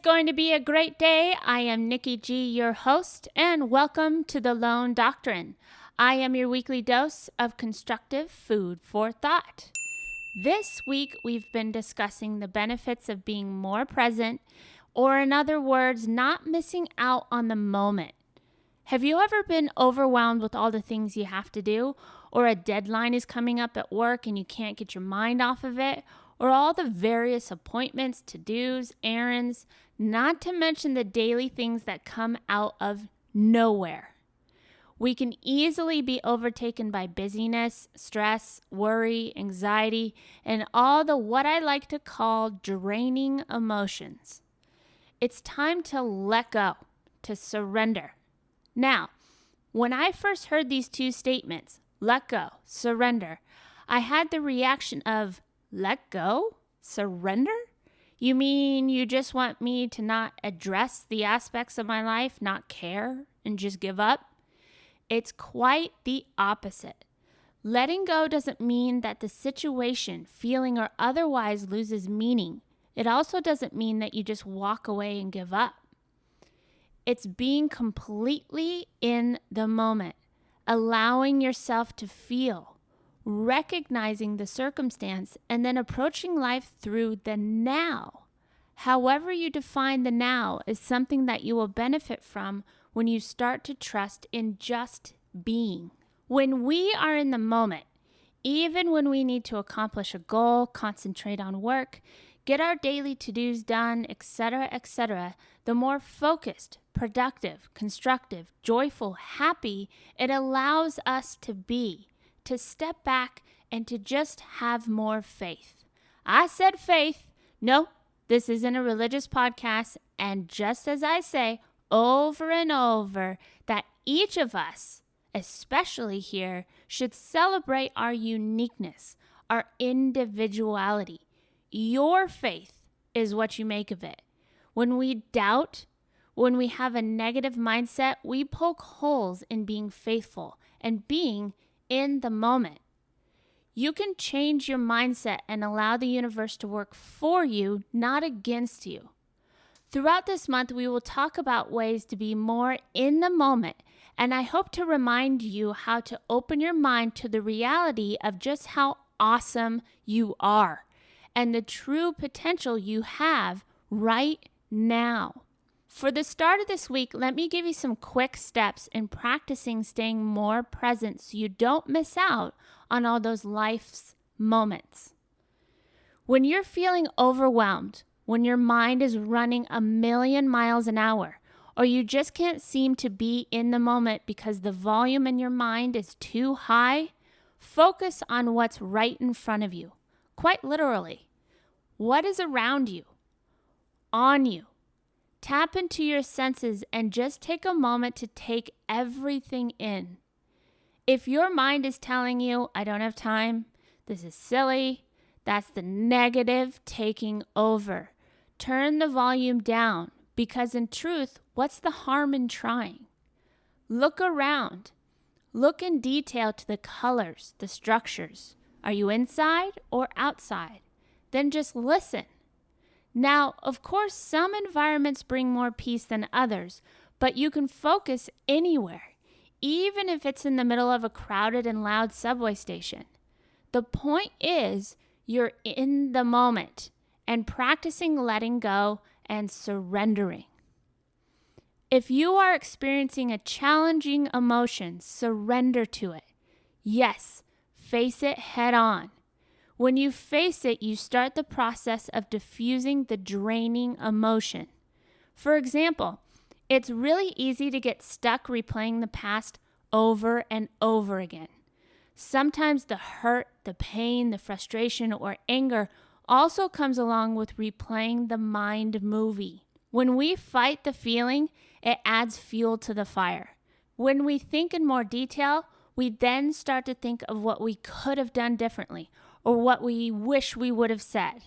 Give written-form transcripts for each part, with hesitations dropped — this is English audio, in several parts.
going to be a great day. I am Nikki G, your host, and welcome to the Lone Doctrine. I am your weekly dose of constructive food for thought. This week, we've been discussing the benefits of being more present, or in other words, not missing out on the moment. Have you ever been overwhelmed with all the things you have to do, or a deadline is coming up at work and you can't get your mind off of it, or all the various appointments, to-dos, errands, not to mention the daily things that come out of nowhere? We can easily be overtaken by busyness, stress, worry, anxiety, and all the what I like to call draining emotions. It's time to let go, to surrender. Now, when I first heard these two statements, let go, surrender, I had the reaction of, let go? Surrender? You mean you just want me to not address the aspects of my life, not care, and just give up? It's quite the opposite. Letting go doesn't mean that the situation, feeling, or otherwise loses meaning. It also doesn't mean that you just walk away and give up. It's being completely in the moment, allowing yourself to feel, recognizing the circumstance, and then approaching life through the now. However you define the now is something that you will benefit from when you start to trust in just being. When we are in the moment, even when we need to accomplish a goal, concentrate on work, get our daily to-dos done, etc., the more focused, productive, constructive, joyful, happy it allows us to be, to step back and to just have more faith. I said faith. No, this isn't a religious podcast. And just as I say over and over that each of us, especially here, should celebrate our uniqueness, our individuality. Your faith is what you make of it. When we doubt, when we have a negative mindset, we poke holes in being faithful and being in the moment. You can change your mindset and allow the universe to work for you, not against you. Throughout this month, we will talk about ways to be more in the moment, and I hope to remind you how to open your mind to the reality of just how awesome you are and the true potential you have right now. For the start of this week, let me give you some quick steps in practicing staying more present so you don't miss out on all those life's moments. When you're feeling overwhelmed, when your mind is running 1,000,000 miles an hour, or you just can't seem to be in the moment because the volume in your mind is too high, focus on what's right in front of you. Quite literally, what is around you, on you. Tap into your senses and just take a moment to take everything in. If your mind is telling you, I don't have time, this is silly, that's the negative taking over. Turn the volume down, because in truth, what's the harm in trying? Look around. Look in detail to the colors, the structures. Are you inside or outside? Then just listen. Now, of course, some environments bring more peace than others, but you can focus anywhere, even if it's in the middle of a crowded and loud subway station. The point is, you're in the moment and practicing letting go and surrendering. If you are experiencing a challenging emotion, surrender to it. Yes, face it head on. When you face it, you start the process of diffusing the draining emotion. For example, it's really easy to get stuck replaying the past over and over again. Sometimes the hurt, the pain, the frustration, or anger also comes along with replaying the mind movie. When we fight the feeling, it adds fuel to the fire. When we think in more detail, we then start to think of what we could have done differently, or what we wish we would have said.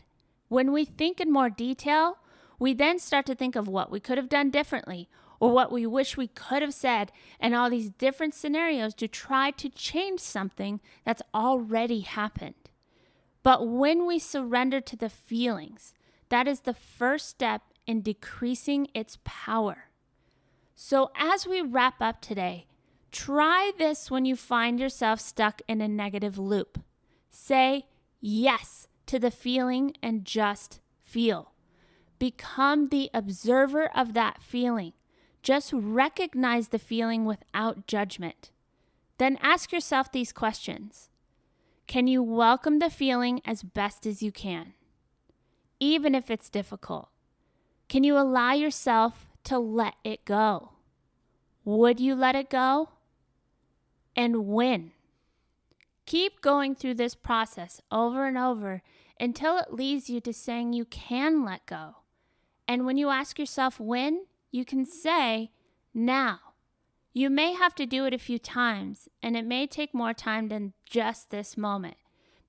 When we think in more detail, we then start to think of what we could have done differently, or what we wish we could have said, and all these different scenarios to try to change something that's already happened. But when we surrender to the feelings, that is the first step in decreasing its power. So as we wrap up today, try this when you find yourself stuck in a negative loop. Say yes to the feeling and just feel. Become the observer of that feeling. Just recognize the feeling without judgment. Then ask yourself these questions. Can you welcome the feeling as best as you can, even if it's difficult? Can you allow yourself to let it go? Would you let it go? And when? Keep going through this process over and over until it leads you to saying you can let go. And when you ask yourself when, you can say now. You may have to do it a few times, and it may take more time than just this moment,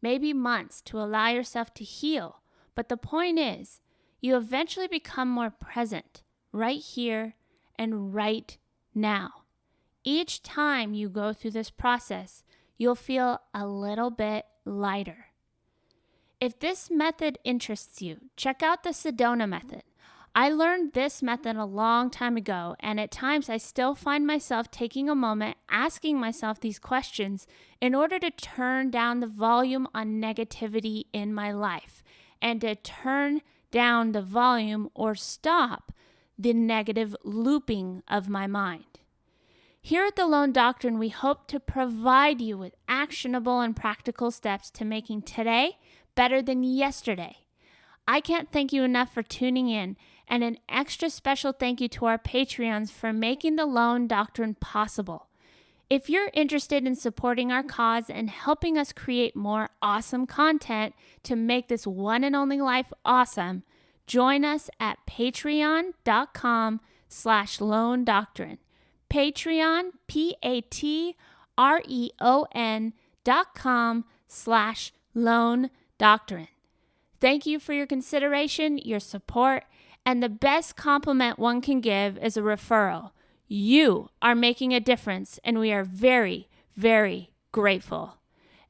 maybe months to allow yourself to heal. But the point is, you eventually become more present right here and right now. Each time you go through this process, you'll feel a little bit lighter. If this method interests you, check out the Sedona method. I learned this method a long time ago, and at times I still find myself taking a moment asking myself these questions in order to turn down the volume on negativity in my life and to turn down the volume or stop the negative looping of my mind. Here at the Lone Doctrine, we hope to provide you with actionable and practical steps to making today better than yesterday. I can't thank you enough for tuning in, and an extra special thank you to our Patreons for making the Lone Doctrine possible. If you're interested in supporting our cause and helping us create more awesome content to make this one and only life awesome, join us at patreon.com/Lone Doctrine. Patreon, patreon.com/Lone Doctrine. Thank you for your consideration, your support, and the best compliment one can give is a referral. You are making a difference, and we are very, very grateful.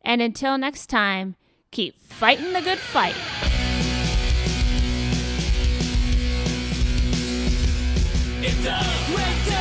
And until next time, keep fighting the good fight. It's a great day.